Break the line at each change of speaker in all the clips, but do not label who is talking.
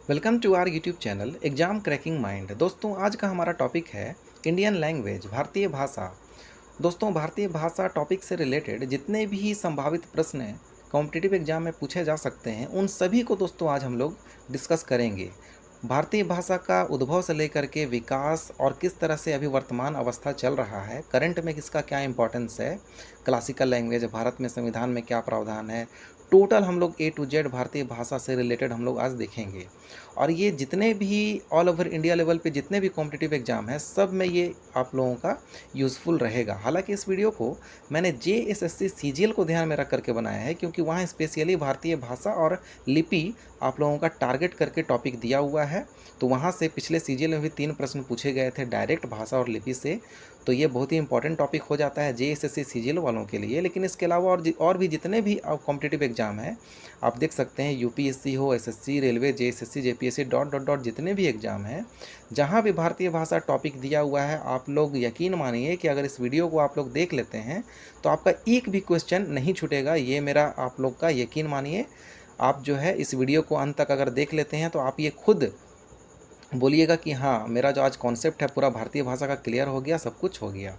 Welcome to our YouTube channel Exam Cracking Mind. दोस्तों आज का हमारा टॉपिक है इंडियन लैंग्वेज, भारतीय भाषा। दोस्तों भारतीय भाषा टॉपिक से रिलेटेड जितने भी संभावित प्रश्न कॉम्पिटिटिव एग्जाम में पूछे जा सकते हैं उन सभी को दोस्तों आज हम लोग डिस्कस करेंगे। भारतीय भाषा का उद्भव से लेकर के विकास और किस तरह से अभी वर्तमान अवस्था चल रहा है, करंट में किसका क्या इंपॉर्टेंस है, क्लासिकल लैंग्वेज भारत में संविधान में क्या प्रावधान है, टोटल हम लोग A to Z भारतीय भाषा से रिलेटेड हम लोग आज देखेंगे। और ये जितने भी ऑल ओवर इंडिया लेवल पे जितने भी कॉम्पिटिटिव एग्जाम है सब में ये आप लोगों का यूज़फुल रहेगा। हालांकि इस वीडियो को मैंने JSSC CGL को ध्यान में रख करके बनाया है क्योंकि वहाँ स्पेशली भारतीय भाषा और लिपि आप लोगों का टारगेट करके टॉपिक दिया हुआ है। तो वहाँ से पिछले CGL में भी 3 प्रश्न पूछे गए थे डायरेक्ट भाषा और लिपि से, तो ये बहुत ही इंपॉर्टेंट टॉपिक हो जाता है JSSC CGL वालों के लिए। लेकिन इसके अलावा और भी जितने भी कॉम्पिटिटिव एग्जाम हैं आप देख सकते हैं, UPSC हो, SSC, railway, JSSC, JPSC dot dot dot जितने भी एग्जाम हैं जहाँ भी भारतीय भाषा टॉपिक दिया हुआ है, आप लोग यकीन मानिए कि अगर इस वीडियो को आप लोग देख लेते हैं तो आपका एक भी क्वेश्चन नहीं छूटेगा। ये मेरा आप लोग का यकीन मानिए। आप जो है इस वीडियो को अंत तक अगर देख लेते हैं तो आप ये खुद बोलिएगा कि हाँ मेरा जो आज कॉन्सेप्ट है पूरा भारतीय भाषा का क्लियर हो गया, सब कुछ हो गया।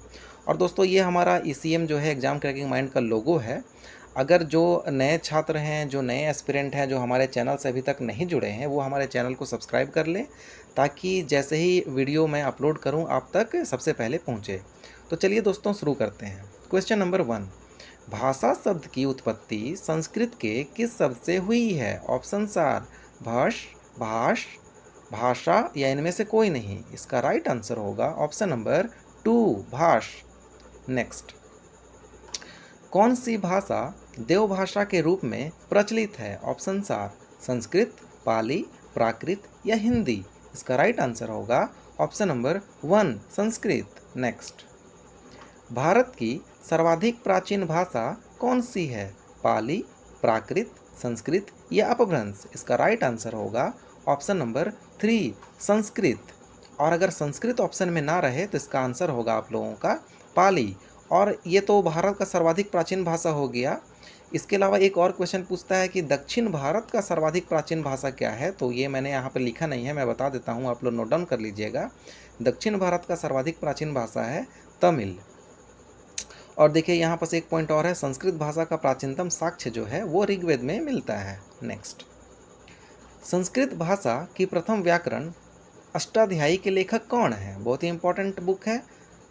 और दोस्तों ये हमारा ECM जो है एग्ज़ाम क्रैकिंग माइंड का लोगो है। अगर जो नए छात्र हैं, जो नए एस्पिरेंट हैं, जो हमारे चैनल से अभी तक नहीं जुड़े हैं, वो हमारे चैनल को सब्सक्राइब कर लें ताकि जैसे ही वीडियो मैं अपलोड करूं आप तक सबसे पहले पहुंचे। तो चलिए दोस्तों शुरू करते हैं। क्वेश्चन नंबर 1, भाषा शब्द की उत्पत्ति संस्कृत के किस शब्द से हुई है? ऑप्शंस आर भाष, भाष, भाषा या इनमें से कोई नहीं। इसका राइट आंसर होगा ऑप्शन नंबर 2, भाष। नेक्स्ट, कौन सी भाषा देवभाषा के रूप में प्रचलित है? ऑप्शंस आर संस्कृत, पाली, प्राकृत या हिंदी। इसका राइट आंसर होगा option number 1, Sanskrit. Next, Bharat की सर्वाधिक प्राचीन भाषा कौन सी है? पाली, प्राकृत, संस्कृत या अपभ्रंश। इसका राइट आंसर होगा ऑप्शन नंबर 3, संस्कृत। और अगर संस्कृत ऑप्शन में ना रहे तो इसका आंसर होगा आप लोगों का पाली। और ये तो भारत का सर्वाधिक प्राचीन भाषा हो गया। इसके अलावा एक और क्वेश्चन पूछता है कि दक्षिण भारत का सर्वाधिक प्राचीन भाषा क्या है? तो ये मैंने यहाँ पर लिखा नहीं है, मैं बता देता हूँ, आप लोग नोट डाउन कर लीजिएगा। दक्षिण भारत का सर्वाधिक प्राचीन भाषा है तमिल। और देखिए यहाँ पर एक पॉइंट और है, संस्कृत भाषा का प्राचीनतम साक्ष्य जो है वो ऋग्वेद में मिलता है। नेक्स्ट, संस्कृत भाषा की प्रथम व्याकरण अष्टाध्यायी के लेखक कौन है? बहुत ही इंपॉर्टेंट बुक है।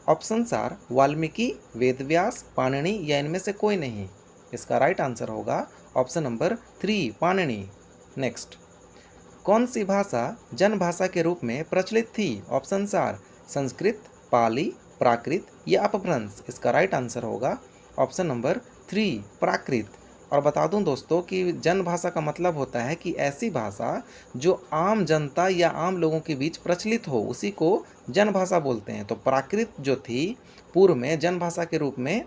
ऑप्शंस आर वाल्मीकि, वेदव्यास, पाणिनि या इनमें से कोई नहीं। इसका राइट आंसर होगा ऑप्शन नंबर 3, पाणिनि। नेक्स्ट, कौन सी भाषा जनभाषा के रूप में प्रचलित थी? ऑप्शंस आर संस्कृत, पाली, प्राकृत या अपभ्रंश। इसका राइट आंसर होगा ऑप्शन नंबर 3, प्राकृत। और बता दूं दोस्तों कि जनभाषा का मतलब होता है कि ऐसी भाषा जो आम जनता या आम लोगों के बीच प्रचलित हो, उसी को जनभाषा बोलते हैं। तो प्राकृत जो थी पूर्व में जनभाषा के रूप में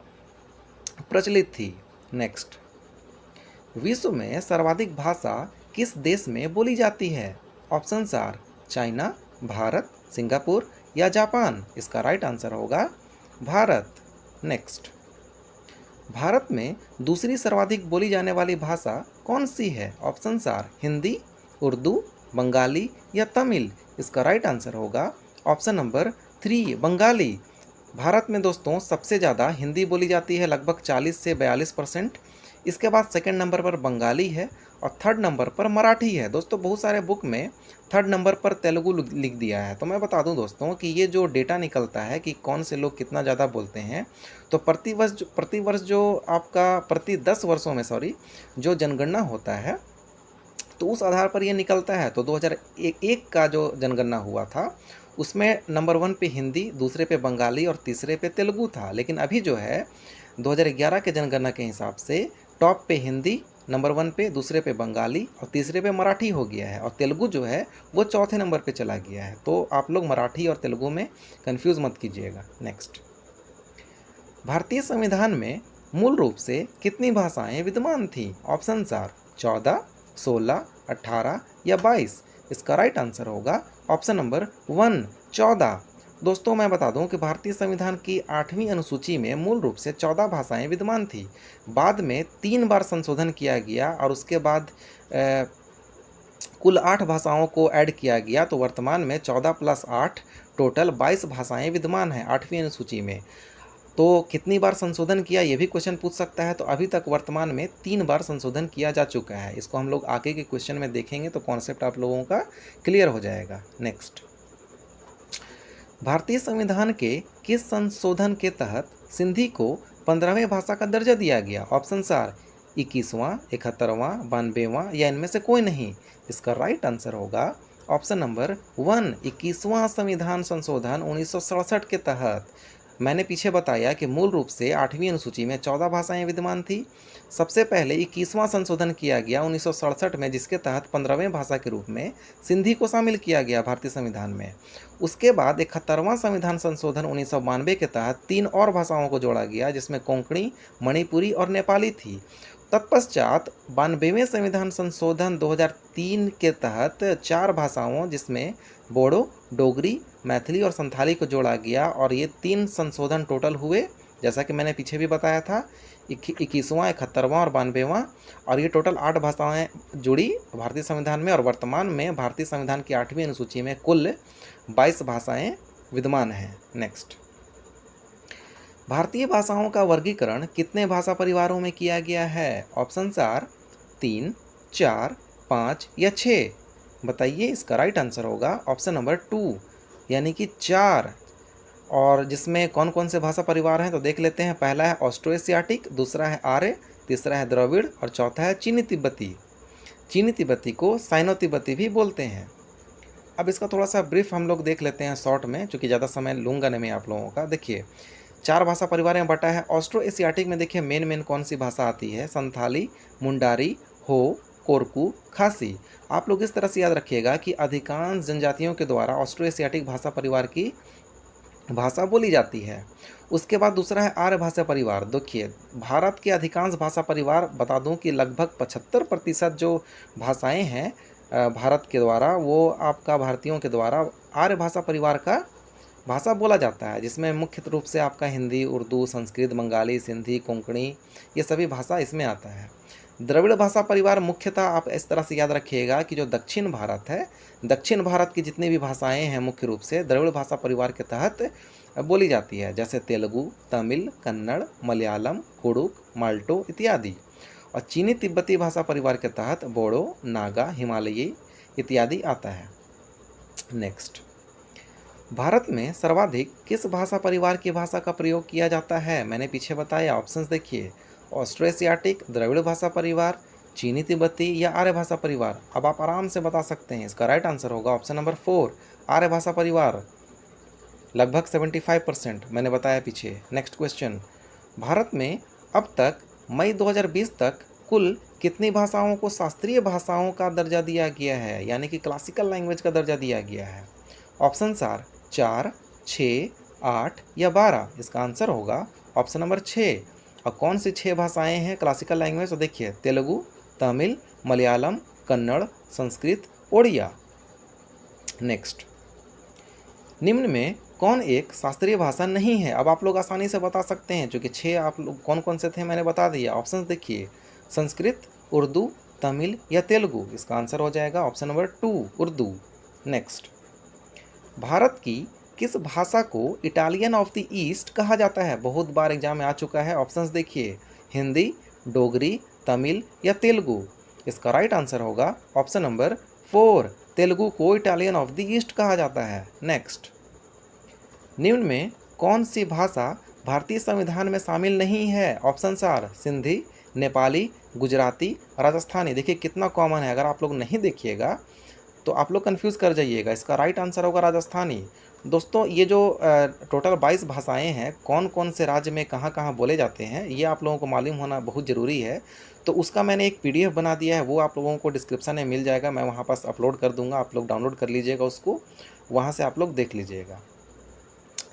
प्रचलित थी। नेक्स्ट, विश्व में सर्वाधिक भाषा किस देश में बोली जाती है? Options are China, Bharat, Singapore या जापान। इसका राइट आंसर होगा भारत। नेक्स्ट, भारत में दूसरी सर्वाधिक बोली जाने वाली भाषा कौन सी है? ऑप्शंस आर हिंदी, उर्दू, बंगाली या तमिल। इसका राइट आंसर होगा ऑप्शन नंबर 3, बंगाली। भारत में दोस्तों सबसे ज़्यादा हिंदी बोली जाती है, लगभग 40 से 42%। इसके बाद सेकंड नंबर पर बंगाली है और थर्ड नंबर पर मराठी है। दोस्तों बहुत सारे बुक में थर्ड नंबर पर तेलुगु लिख दिया है। तो मैं बता दूं दोस्तों कि ये जो डेटा निकलता है कि कौन से लोग कितना ज़्यादा बोलते हैं, तो प्रतिवर्ष जो आपका प्रति 10 वर्षों में जो जनगणना होता है तो उस आधार पर ये निकलता है। तो 2001 का जो जनगणना हुआ था उसमें नंबर 1 पे हिंदी, दूसरे पे बंगाली और तीसरे पे तेलुगु था। लेकिन अभी जो है 2011 के जनगणना के हिसाब से टॉप पे हिंदी, नंबर 1 पे, दूसरे पे बंगाली और तीसरे पे मराठी हो गया है। और तेलुगु जो है वो चौथे नंबर पे चला गया है। तो आप लोग मराठी और तेलुगु में कंफ्यूज मत कीजिएगा। नेक्स्ट, भारतीय संविधान में मूल रूप से कितनी भाषाएं विद्यमान थी? ऑप्शंस आर 14, 16, 18 या 22। इसका राइट आंसर होगा ऑप्शन नंबर 1, 14। दोस्तों मैं बता दूं कि भारतीय संविधान की 8वीं अनुसूची में मूल रूप से 14 भाषाएं विद्यमान थी। बाद में 3 बार संशोधन किया गया और उसके बाद कुल 8 भाषाओं को ऐड किया गया, तो वर्तमान में 14 + 8 टोटल 22 भाषाएं विद्यमान हैं 8वीं अनुसूची में। तो कितनी बार संशोधन किया, ये भी क्वेश्चन पूछ सकता है। तो अभी तक वर्तमान में 3 बार संशोधन किया जा चुका है। इसको हम लोग आगे के क्वेश्चन में देखेंगे तो कॉन्सेप्ट आप लोगों का क्लियर हो जाएगा। नेक्स्ट, भारतीय संविधान के किस संशोधन के तहत सिंधी को 15वें भाषा का दर्जा दिया गया? ऑप्शंस आर 21वां, 71वां, 92वां या इनमें से कोई नहीं। इसका राइट आंसर होगा ऑप्शन नंबर 1, 21वां संविधान संशोधन 1967 के तहत। मैंने पीछे बताया कि मूल रूप से 8वीं अनुसूची में 14 भाषाएं विद्यमान थी। सबसे पहले 21वां संशोधन किया गया 1967 में, जिसके तहत 15वें भाषा के रूप में सिंधी को शामिल किया गया भारतीय संविधान में। उसके बाद 71वां संविधान संशोधन 1992 के तहत 3 और भाषाओं को जोड़ा गया, जिसमें कोंकणी, मणिपुरी और नेपाली थी। तत्पश्चात 92वें संविधान संशोधन 2003 के तहत 4 भाषाओं, जिसमें बोडो, डोगरी, मैथिली और संथाली को जोड़ा गया, और ये 3 संशोधन टोटल हुए, जैसा कि मैंने पीछे भी बताया था, 21वां, 71वां और 92वां, और ये टोटल 8 भाषाएं जुड़ी भारतीय संविधान में। और वर्तमान में भारतीय संविधान की 8वीं अनुसूची में कुल 22 भाषाएं विद्यमान हैं। नेक्स्ट, भारतीय भाषाओं का वर्गीकरण कितने भाषा परिवारों में किया गया है? ऑप्शंस आर 3, 4, 5 या 6। बताइए, इसका राइट आंसर होगा ऑप्शन नंबर 2 यानी कि 4। और जिसमें कौन कौन से भाषा परिवार हैं तो देख लेते हैं। पहला है ऑस्ट्रो एशियाटिक, दूसरा है आर्य, तीसरा है द्रविड़ और चौथा है चीनी तिब्बती। चीनी तिब्बती को साइनो तिब्बती भी बोलते हैं। अब इसका थोड़ा सा ब्रीफ हम लोग देख लेते हैं शॉर्ट में, क्योंकि ज़्यादा समय लूँगा नहीं मैं आप लोगों का। देखिए, 4 भाषा परिवार में बटा है। ऑस्ट्रो एशियाटिक में देखिए मेन कौन सी भाषा आती है? संथाली, मुंडारी, हो, कोरकू, खासी। आप लोग इस तरह से याद रखिएगा कि अधिकांश जनजातियों के द्वारा ऑस्ट्रो एशियाटिक भाषा परिवार की भाषा बोली जाती है। उसके बाद दूसरा है आर्य भाषा परिवार। देखिए, भारत के अधिकांश भाषा परिवार, बता दूं कि लगभग 75% जो भाषाएं हैं भारत के द्वारा, वो आपका भारतीयों के द्वारा आर्य भाषा परिवार का भाषा बोला जाता है, जिसमें मुख्य रूप से आपका हिंदी, उर्दू, संस्कृत, बंगाली, सिंधी, कोंकणी, ये सभी भाषा इसमें आता है। द्रविड़ भाषा परिवार मुख्यतः आप इस तरह से याद रखिएगा कि जो दक्षिण भारत है, दक्षिण भारत की जितनी भी भाषाएं हैं मुख्य रूप से द्रविड़ भाषा परिवार के तहत बोली जाती है, जैसे तेलुगु, तमिल, कन्नड़, मलयालम, कुडुक, माल्टो इत्यादि। और चीनी तिब्बती भाषा परिवार के तहत बोडो, नागा, हिमालयी इत्यादि आता है। नेक्स्ट, भारत में सर्वाधिक किस भाषा परिवार की भाषा का प्रयोग किया जाता है? मैंने पीछे बताया, ऑप्शंस देखिए, ऑस्ट्रो एशियाटिक, द्रविड़ भाषा परिवार, चीनी तिब्बती या आर्य भाषा परिवार। अब आप आराम से बता सकते हैं। इसका राइट आंसर होगा ऑप्शन नंबर 4, आर्य भाषा परिवार, लगभग 75% मैंने बताया पीछे। नेक्स्ट क्वेश्चन, भारत में अब तक मई 2020 तक कुल कितनी भाषाओं को शास्त्रीय भाषाओं का दर्जा दिया गया है, यानी कि क्लासिकल लैंग्वेज का दर्जा दिया गया है? ऑप्शंस आर 4, 6, 8 या 12। इसका आंसर होगा ऑप्शन नंबर 6। और कौन सी 6 भाषाएं हैं क्लासिकल लैंग्वेज? तो देखिए, तेलुगु, तमिल, मलयालम, कन्नड़, संस्कृत, ओडिया। नेक्स्ट, निम्न में कौन एक शास्त्रीय भाषा नहीं है? अब आप लोग आसानी से बता सकते हैं, क्योंकि 6 आप लोग कौन कौन से थे मैंने बता दिया। ऑप्शन देखिए, संस्कृत, उर्दू, तमिल या तेलुगु। इसका आंसर हो जाएगा option number 2, Urdu. Next, Bharat की किस भाषा को इटालियन ऑफ द ईस्ट कहा जाता है? बहुत बार एग्जाम में आ चुका है। ऑप्शंस देखिए, हिंदी, डोगरी, तमिल या तेलुगु। इसका राइट आंसर होगा ऑप्शन नंबर 4, तेलुगु को इटालियन ऑफ द ईस्ट कहा जाता है। नेक्स्ट, निम्न में कौन सी भाषा भारतीय संविधान में शामिल नहीं है? Options are Sindhi, Nepali, Gujarati, Rajasthani. देखिए कितना कॉमन है, अगर आप लोग नहीं देखिएगा तो आप लोग कंफ्यूज कर जाइएगा। इसका राइट आंसर होगा राजस्थानी। दोस्तों, ये जो टोटल 22 भाषाएं हैं, कौन कौन से राज्य में कहाँ कहाँ बोले जाते हैं, ये आप लोगों को मालूम होना बहुत ज़रूरी है। तो उसका मैंने एक PDF बना दिया है, वो आप लोगों को डिस्क्रिप्शन में मिल जाएगा। मैं वहाँ पास अपलोड कर दूँगा, आप लोग डाउनलोड कर लीजिएगा उसको, वहाँ से आप लोग देख लीजिएगा।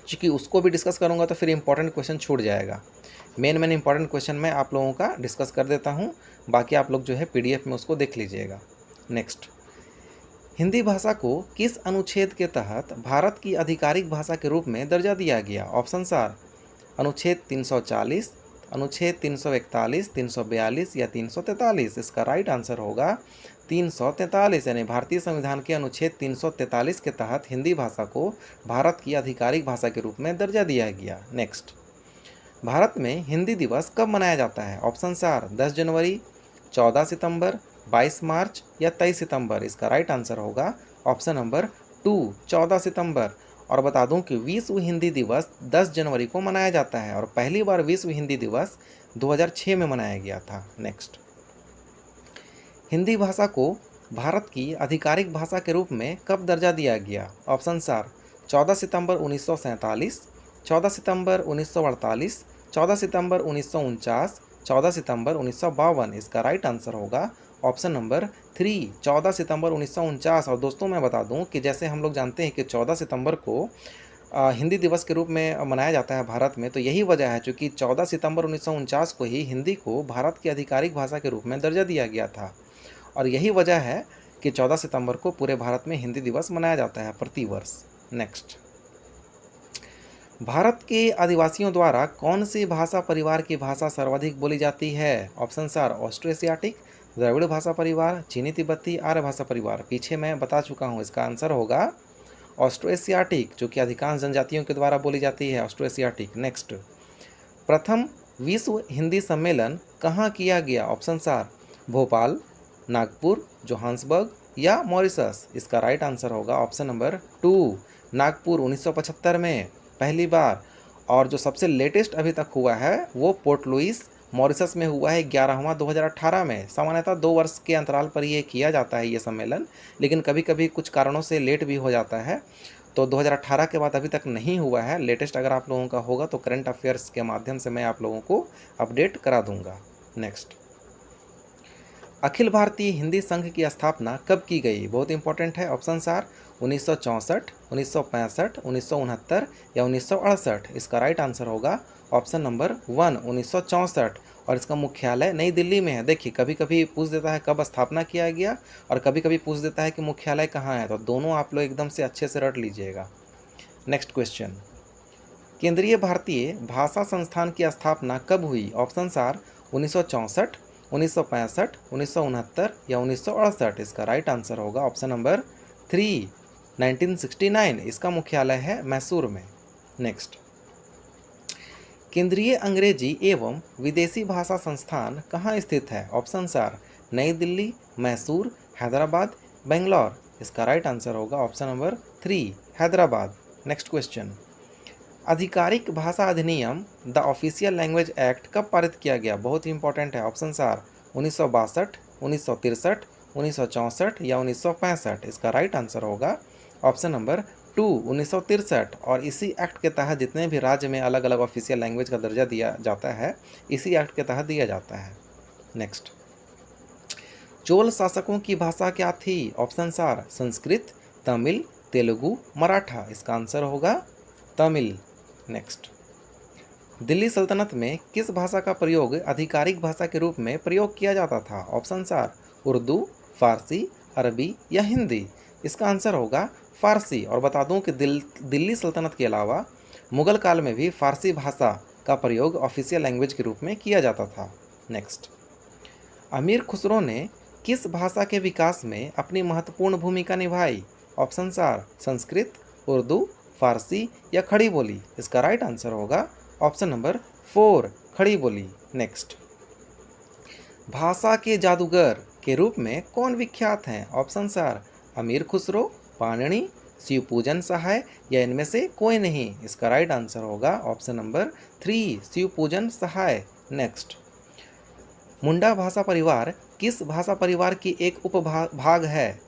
क्योंकि उसको भी डिस्कस करूँगा तो फिर इंपॉर्टेंट क्वेश्चन छूट जाएगा। मेन इंपॉर्टेंट क्वेश्चन मैं आप लोगों का डिस्कस कर देता हूँ, बाकी आप लोग जो है PDF में उसको देख लीजिएगा। नेक्स्ट, हिंदी भाषा को किस अनुच्छेद के तहत भारत की आधिकारिक भाषा के रूप में दर्जा दिया गया? ऑप्शंस आर अनुच्छेद 340, अनुच्छेद 341, 342 या 343? इसका राइट आंसर होगा 343, यानी भारतीय संविधान के अनुच्छेद 343 के तहत हिंदी भाषा को भारत की आधिकारिक भाषा के रूप में दर्जा दिया गया। नेक्स्ट, भारत में हिंदी दिवस कब मनाया जाता है? ऑप्शन आर 10 जनवरी, 14 सितंबर, 22 मार्च या 23 सितंबर? इसका राइट आंसर होगा ऑप्शन नंबर 2, 14 सितंबर। और बता दूं कि विश्व हिंदी दिवस 10 जनवरी को मनाया जाता है और पहली बार विश्व हिंदी दिवस 2006 में मनाया गया था। नेक्स्ट, हिंदी भाषा को भारत की आधिकारिक भाषा के रूप में कब दर्जा दिया गया? ऑप्शन आर 14 सितंबर 1947, 14 सितंबर 1948, 14 सितंबर 1949, 14 सितंबर 1952? इसका राइट आंसर होगा ऑप्शन नंबर 3, 14 सितंबर 1949। और दोस्तों मैं बता दूं कि जैसे हम लोग जानते हैं कि 14 सितंबर को हिंदी दिवस के रूप में मनाया जाता है भारत में, तो यही वजह है चूँकि 14 सितंबर 1949 को ही हिंदी को भारत की आधिकारिक भाषा के रूप में दर्जा दिया गया था। और यही वजह है कि 14 सितंबर को पूरे भारत में हिंदी दिवस मनाया जाता है प्रति वर्ष। नेक्स्ट, भारत के आदिवासियों द्वारा कौन सी भाषा परिवार की भाषा सर्वाधिक बोली जाती है? ऑप्शन आर ऑस्ट्रो-एशियाटिक, द्रविड़ भाषा परिवार, चीनी तिब्बती, आर्य भाषा परिवार? पीछे मैं बता चुका हूँ, इसका आंसर होगा ऑस्ट्रो-एशियाटिक, जो कि अधिकांश जनजातियों के द्वारा बोली जाती है, ऑस्ट्रो-एशियाटिक। नेक्स्ट, प्रथम विश्व हिंदी सम्मेलन कहाँ किया गया? Option are Bhopal, Nagpur, Johannesburg या मॉरिशस? इसका राइट आंसर होगा ऑप्शन नंबर 2, नागपुर 1975 में पहली बार। और जो सबसे लेटेस्ट अभी तक हुआ है वो पोर्ट लुइस मॉरिशस में हुआ है 11वां 2018 में। सामान्यतः 2 वर्ष के अंतराल पर ये किया जाता है ये सम्मेलन, लेकिन कभी कभी कुछ कारणों से लेट भी हो जाता है, तो 2018 के बाद अभी तक नहीं हुआ है। लेटेस्ट अगर आप लोगों का होगा तो करंट अफेयर्स के माध्यम से मैं आप लोगों को अपडेट करा दूंगा। नेक्स्ट, अखिल भारतीय हिंदी संघ की स्थापना कब की गई? बहुत इंपॉर्टेंट है। ऑप्शन आर 1964, 1965, 1969 या 1968? इसका राइट आंसर होगा ऑप्शन नंबर 1, 1964। और इसका मुख्यालय नई दिल्ली में है। देखिए कभी कभी पूछ देता है कब स्थापना किया गया और कभी कभी पूछ देता है कि मुख्यालय कहाँ है, तो दोनों आप लोग एकदम से अच्छे से रट लीजिएगा। नेक्स्ट क्वेश्चन, केंद्रीय भारतीय भाषा संस्थान की स्थापना कब हुई? ऑप्शन आर 1964, 1965, 1969 या 1968? इसका राइट आंसर होगा ऑप्शन नंबर 3, 1969। इसका मुख्यालय है मैसूर में। नेक्स्ट, केंद्रीय अंग्रेजी एवं विदेशी भाषा संस्थान कहाँ स्थित है? ऑप्शन आर नई दिल्ली, मैसूर, हैदराबाद, बेंगलोर? इसका राइट आंसर होगा option number 3, Hyderabad. Next question, आधिकारिक भाषा अधिनियम द ऑफिशियल लैंग्वेज एक्ट कब पारित किया गया? बहुत ही इंपॉर्टेंट है। ऑप्शन आर 1962, 1963, 1964 या 1965? इसका राइट आंसर होगा ऑप्शन नंबर 2, 1963। और इसी एक्ट के तहत जितने भी राज्य में अलग अलग ऑफिशियल लैंग्वेज का दर्जा दिया जाता है, इसी एक्ट के तहत दिया जाता है। नेक्स्ट, चोल शासकों की भाषा क्या थी? Option are Sanskrit, Tamil, Telugu, Maratha? इसका आंसर होगा तमिल। नेक्स्ट, दिल्ली सल्तनत में किस भाषा का प्रयोग आधिकारिक भाषा के रूप में प्रयोग किया जाता था? ऑप्शन आर उर्दू, फारसी, अरबी या हिंदी? इसका आंसर होगा फारसी। और बता दूं कि दिल्ली सल्तनत के अलावा मुगल काल में भी फारसी भाषा का प्रयोग ऑफिशियल लैंग्वेज के रूप में किया जाता था। नेक्स्ट, अमीर खुसरो ने किस भाषा के विकास में अपनी महत्वपूर्ण भूमिका निभाई? ऑप्शन आर संस्कृत, उर्दू, फारसी या खड़ी बोली? इसका राइट आंसर होगा ऑप्शन नंबर 4, खड़ी बोली। नेक्स्ट, भाषा के जादूगर के रूप में कौन विख्यात हैं? ऑप्शन आर अमीर खुसरो, पाणिनि, शिवपूजन सहाय या इनमें से कोई नहीं? इसका राइट आंसर होगा ऑप्शन नंबर 3, शिवपूजन सहाय। नेक्स्ट, मुंडा भाषा परिवार किस भाषा परिवार की एक उपभाग है?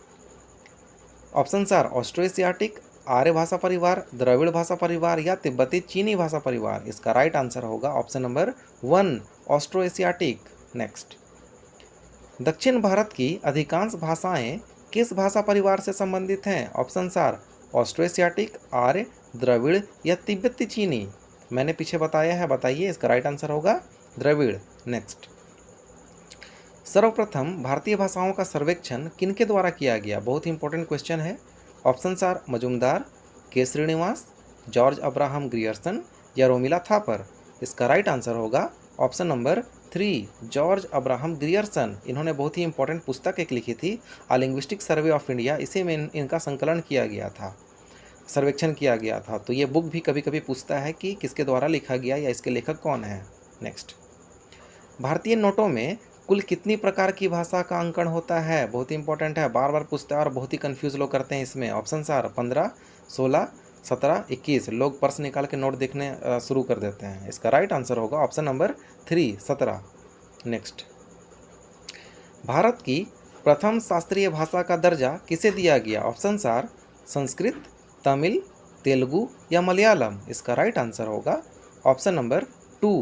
ऑप्शन आर ऑस्ट्रो-एशियाटिक, आर्य भाषा परिवार, द्रविड़ भाषा परिवार या तिब्बती चीनी भाषा परिवार? इसका राइट आंसर होगा ऑप्शन नंबर 1, ऑस्ट्रो-एशियाटिक। नेक्स्ट, दक्षिण भारत की अधिकांश भाषाएं किस भाषा परिवार से संबंधित हैं? ऑप्शन आर ऑस्ट्रो-एशियाटिक, आर्य, द्रविड़ या तिब्बती चीनी? मैंने पीछे बताया है, बताइए। इसका राइट आंसर होगा द्रविड़। नेक्स्ट, सर्वप्रथम भारतीय भाषाओं का सर्वेक्षण किनके द्वारा किया गया? बहुत ही इंपॉर्टेंट क्वेश्चन है। ऑप्शन आर मजुमदार, के श्रीनिवास, जॉर्ज अब्राहम ग्रियर्सन या रोमिला थापर? इसका राइट आंसर होगा option number 3 George Abraham Grierson. इन्होंने बहुत ही इंपॉर्टेंट पुस्तक एक लिखी थी, अ लिंग्विस्टिक सर्वे ऑफ इंडिया। इसी में इनका संकलन किया गया था, सर्वेक्षण किया गया था। तो ये बुक भी कभी कभी पूछता है कि किसके द्वारा लिखा गया या इसके लेखक कौन है। नेक्स्ट, भारतीय नोटों में कुल कितनी प्रकार की भाषा का अंकन होता है? बहुत ही इंपॉर्टेंट है, बार बार पूछता है और बहुत ही कंफ्यूज लोग करते हैं इसमें। Option are 15, 16, 17, 21। लोग पर्स निकाल के नोट देखने शुरू कर देते हैं। इसका राइट आंसर होगा ऑप्शन नंबर 3, 17। नेक्स्ट, भारत की प्रथम शास्त्रीय भाषा का दर्जा किसे दिया गया? ऑप्शन आर संस्कृत, तमिल, तेलुगु या मलयालम। इसका राइट आंसर होगा ऑप्शन नंबर 2,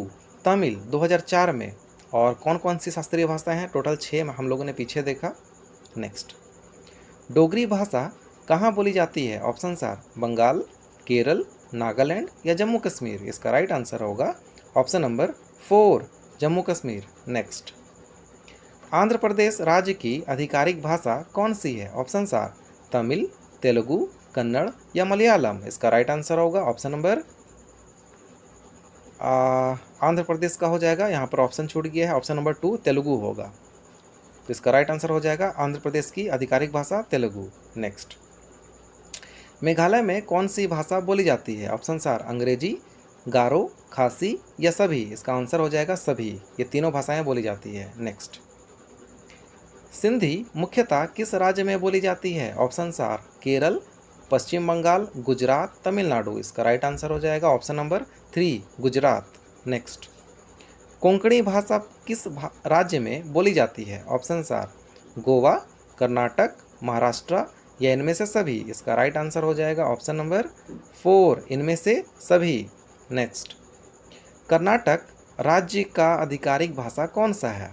तमिल, 2004 में। और कौन कौन सी शास्त्रीय भाषाएं हैं? टोटल 6 हम लोगों ने पीछे देखा। नेक्स्ट, डोगरी भाषा कहाँ बोली जाती है? ऑप्शन आर बंगाल, केरल, नागालैंड या जम्मू कश्मीर। इसका राइट आंसर होगा option number 4, Jammu Kashmir. Next, Andhra Pradesh राज्य की आधिकारिक भाषा कौन सी है? ऑप्शन आर तमिल, तेलुगु, कन्नड़ या मलयालम। इसका राइट आंसर होगा ऑप्शन नंबर आंध्र प्रदेश का हो जाएगा, यहाँ पर ऑप्शन छूट गया है, ऑप्शन नंबर 2 तेलुगु होगा। तो इसका राइट आंसर हो जाएगा आंध्र प्रदेश की आधिकारिक भाषा तेलुगु। नेक्स्ट, मेघालय में कौन सी भाषा बोली जाती है? ऑप्शन आर अंग्रेजी, गारो, खासी या सभी। इसका आंसर हो जाएगा सभी। ये तीनों भाषाएं बोली जाती है। नेक्स्ट, सिंधी मुख्यतः किस राज्य में बोली जाती है? ऑप्शन आर केरल, पश्चिम बंगाल, गुजरात, तमिलनाडु। इसका राइट आंसर हो जाएगा option number 3, Gujarat. Next, Konkani भाषा किस राज्य में बोली जाती है? ऑप्शन आर गोवा, कर्नाटक, महाराष्ट्र या इनमें से सभी। इसका राइट आंसर हो जाएगा ऑप्शन नंबर 4, इनमें से सभी। नेक्स्ट, कर्नाटक राज्य का आधिकारिक भाषा कौन सा है?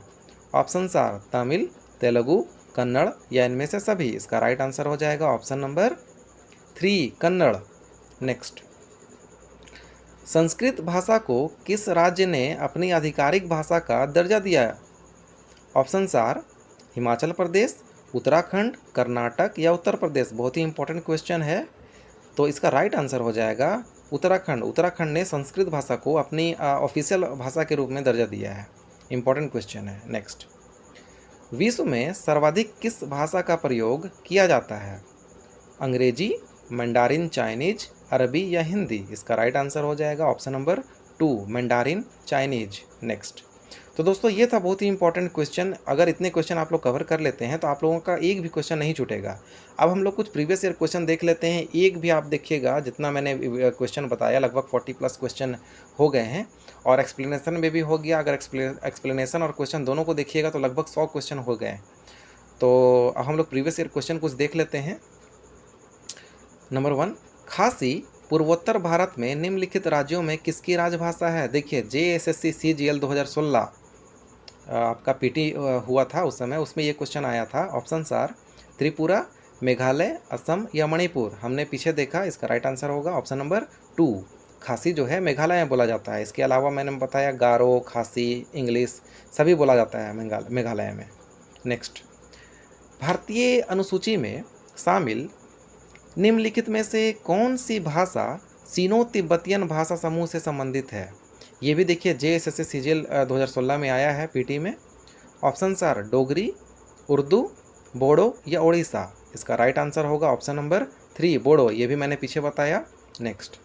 ऑप्शन आर तमिल, तेलुगु, कन्नड़ या इनमें से सभी। इसका राइट आंसर हो जाएगा option number 3, Kannada. Next, Sanskrit भाषा को किस राज्य ने अपनी आधिकारिक भाषा का दर्जा दिया? ऑप्शन आर हिमाचल प्रदेश, उत्तराखंड, कर्नाटक या उत्तर प्रदेश। बहुत ही इंपॉर्टेंट क्वेश्चन है, तो इसका राइट आंसर हो जाएगा उत्तराखंड। उत्तराखंड ने संस्कृत भाषा को अपनी ऑफिशियल भाषा के रूप में दर्जा दिया है। इंपॉर्टेंट क्वेश्चन है। नेक्स्ट, विश्व में सर्वाधिक किस भाषा का प्रयोग किया जाता है? अंग्रेजी, मैंडारिन चाइनीज, अरबी या हिंदी। इसका राइट आंसर हो जाएगा option number 2, mandarin Chinese. Next, तो दोस्तों ये था बहुत ही इंपॉर्टेंट क्वेश्चन। अगर इतने क्वेश्चन आप लोग कवर कर लेते हैं तो आप लोगों का एक भी क्वेश्चन नहीं छूटेगा। अब हम लोग कुछ प्रीवियस ईयर क्वेश्चन देख लेते हैं। एक भी आप देखिएगा, जितना मैंने क्वेश्चन बताया लगभग 40+ क्वेश्चन हो गए हैं और एक्सप्लेनेशन में भी हो गया। अगर एक्सप्लेनेशन और क्वेश्चन दोनों को देखिएगा तो लगभग 100 क्वेश्चन हो गए। तो अब हम लोग प्रीवियस ईयर क्वेश्चन कुछ देख लेते हैं। नंबर 1, खासी पूर्वोत्तर भारत में निम्नलिखित राज्यों में किसकी राजभाषा है? देखिए JSSC CGL 2016 आपका PT हुआ था उस समय, उसमें ये क्वेश्चन आया था। ऑप्शन आर त्रिपुरा, मेघालय, असम या मणिपुर। हमने पीछे देखा, इसका राइट आंसर होगा ऑप्शन नंबर 2, खासी जो है मेघालय में बोला जाता है। इसके अलावा मैंने बताया गारो, खासी, इंग्लिश सभी बोला जाता है मेघालय में। नेक्स्ट, भारतीय अनुसूची में शामिल निम्नलिखित में से कौन सी भाषा सीनो तिब्बतियन भाषा समूह से संबंधित है? ये भी देखिए JSSC CGL 2016 में आया है PT में। ऑप्शन आर डोगरी, उर्दू, बोडो या ओडिशा। इसका राइट आंसर होगा ऑप्शन नंबर 3, बोडो। ये भी मैंने पीछे बताया। नेक्स्ट,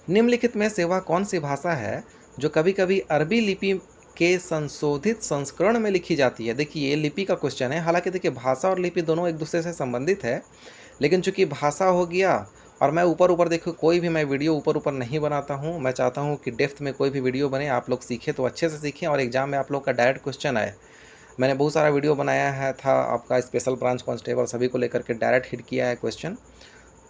निम्नलिखित में से वह कौन सी भाषा है जो कभी कभी अरबी लिपि के संशोधित संस्करण में लिखी जाती है? देखिए ये लिपि का क्वेश्चन है। हालांकि देखिए भाषा और लिपि दोनों एक दूसरे से संबंधित है, लेकिन चूंकि भाषा हो गया और मैं ऊपर देखो कोई भी मैं वीडियो ऊपर नहीं बनाता हूँ। मैं चाहता हूँ कि डेप्थ में कोई भी वीडियो बने, आप लोग सीखें तो अच्छे से सीखें और एग्जाम में आप लोग का डायरेक्ट क्वेश्चन आए। मैंने बहुत सारा वीडियो बनाया है था आपका स्पेशल ब्रांच कांस्टेबल सभी को लेकर के, डायरेक्ट हिट किया है क्वेश्चन।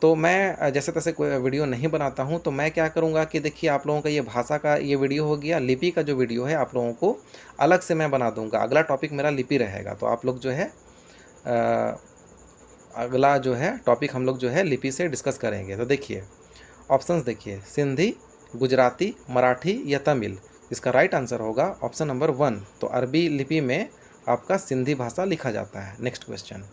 तो मैं जैसे तैसे कोई वीडियो नहीं बनाता हूँ। तो मैं क्या करूँगा कि देखिए आप लोगों का ये भाषा का ये वीडियो हो गया, लिपि का जो वीडियो है आप लोगों को अलग से मैं बना दूँगा। अगला टॉपिक मेरा लिपि रहेगा, तो आप लोग जो है अगला जो है टॉपिक हम लोग जो है लिपि से डिस्कस करेंगे। तो देखिए ऑप्शंस देखिए, सिंधी, गुजराती, मराठी या तमिल। इसका राइट आंसर होगा ऑप्शन नंबर 1। तो अरबी लिपि में आपका सिंधी भाषा लिखा जाता है। नेक्स्ट क्वेश्चन,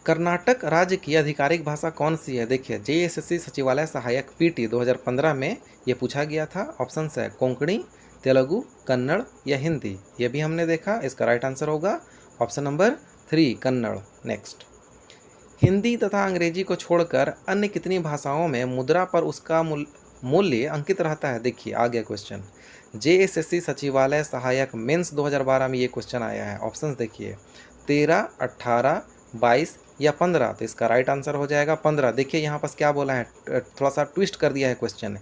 कर्नाटक राज्य की आधिकारिक भाषा कौन सी है? देखिए जेएसएससी सचिवालय सहायक पीटी 2015 में ये पूछा गया था। ऑप्शन है कोंकणी, तेलुगु, कन्नड़ या हिंदी। ये भी हमने देखा, इसका राइट आंसर होगा option number 3 Kannada. Next, Hindi तथा अंग्रेजी को छोड़कर अन्य कितनी भाषाओं में मुद्रा पर उसका मूल्य अंकित रहता है? देखिए आ गया क्वेश्चन, जेएसएससी सचिवालय सहायक मेंस 2012 में ये क्वेश्चन आया है। ऑप्शंस देखिए 13, 18, 22 या 15। तो इसका राइट आंसर हो जाएगा 15। देखिए यहाँ पर क्या बोला है, थोड़ा सा ट्विस्ट कर दिया है क्वेश्चन,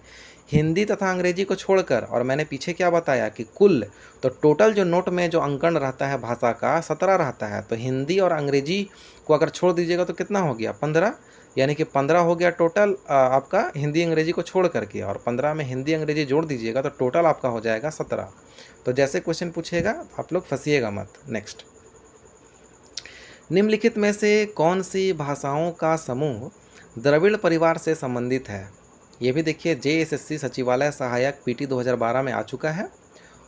हिंदी तथा अंग्रेजी को छोड़कर। और मैंने पीछे क्या बताया कि कुल तो टोटल जो नोट में जो अंकन रहता है भाषा का 17 रहता है। तो हिंदी और अंग्रेजी को अगर छोड़ दीजिएगा तो कितना हो गया 15, यानी कि 15 हो गया टोटल आपका हिंदी अंग्रेजी को छोड़ करके, और 15 में हिंदी अंग्रेजी जोड़ दीजिएगा तो टोटल आपका हो जाएगा 17। तो जैसे क्वेश्चन पूछेगा आप लोग फंसिएगा मत। नेक्स्ट, निम्नलिखित में से कौन सी भाषाओं का समूह द्रविड़ परिवार से संबंधित है? ये भी देखिए जेएसएससी सचिवालय सहायक पीटी 2012 में आ चुका है।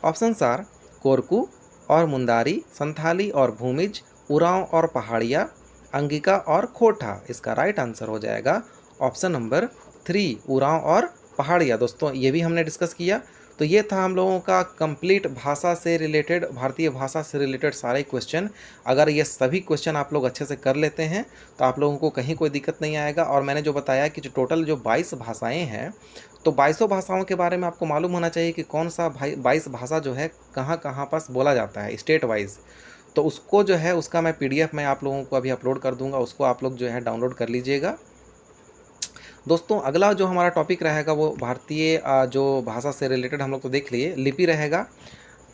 ऑप्शन आर कोरकू और मुंदारी, संथाली और भूमिज, उरांव और पहाड़िया, अंगिका और खोटा। इसका राइट आंसर हो जाएगा ऑप्शन नंबर 3 उरांव और पहाड़िया। दोस्तों ये भी हमने डिस्कस किया। तो ये था हम लोगों का कंप्लीट भाषा से रिलेटेड, भारतीय भाषा से रिलेटेड सारे क्वेश्चन। अगर ये सभी क्वेश्चन आप लोग अच्छे से कर लेते हैं तो आप लोगों को कहीं कोई दिक्कत नहीं आएगा। और मैंने जो बताया कि जो टोटल जो 22 भाषाएं हैं, तो 22 भाषाओं के बारे में आपको मालूम होना चाहिए कि कौन सा 22 भाषा जो है कहाँ कहाँ पास बोला जाता है स्टेट वाइज। तो उसको जो है उसका मैं PDF मैं आप लोगों को अभी अपलोड कर दूंगा, उसको आप लोग जो है डाउनलोड कर लीजिएगा। दोस्तों अगला जो हमारा टॉपिक रहेगा वो भारतीय जो भाषा से रिलेटेड हम लोग तो देख लिए, लिपि रहेगा।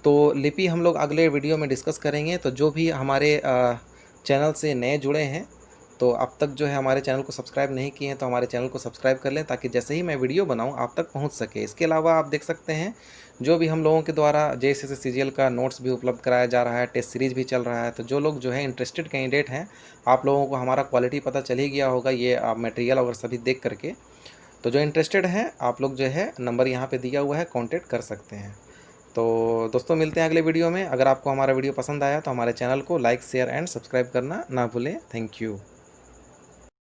तो लिपि हम लोग अगले वीडियो में डिस्कस करेंगे। तो जो भी हमारे चैनल से नए जुड़े हैं तो अब तक जो है हमारे चैनल को सब्सक्राइब नहीं किए हैं तो हमारे चैनल को सब्सक्राइब कर लें, ताकि जैसे ही मैं वीडियो बनाऊं आप तक पहुंच सके। इसके अलावा आप देख सकते हैं जो भी हम लोगों के द्वारा जेएसएससी सीजीएल का नोट्स भी उपलब्ध कराया जा रहा है, टेस्ट सीरीज भी चल रहा है। तो जो लोग जो है इंटरेस्टेड कैंडिडेट हैं, आप लोगों को हमारा क्वालिटी पता चल ही गया होगा ये मटेरियल और सभी देख करके। तो जो इंटरेस्टेड हैं आप लोग जो है नंबर यहाँ पे दिया हुआ है, कांटेक्ट कर सकते हैं। तो दोस्तों मिलते हैं अगले वीडियो में। अगर आपको हमारा वीडियो पसंद आया तो हमारे चैनल को लाइक, शेयर एंड सब्सक्राइब करना ना भूलें। Thank you.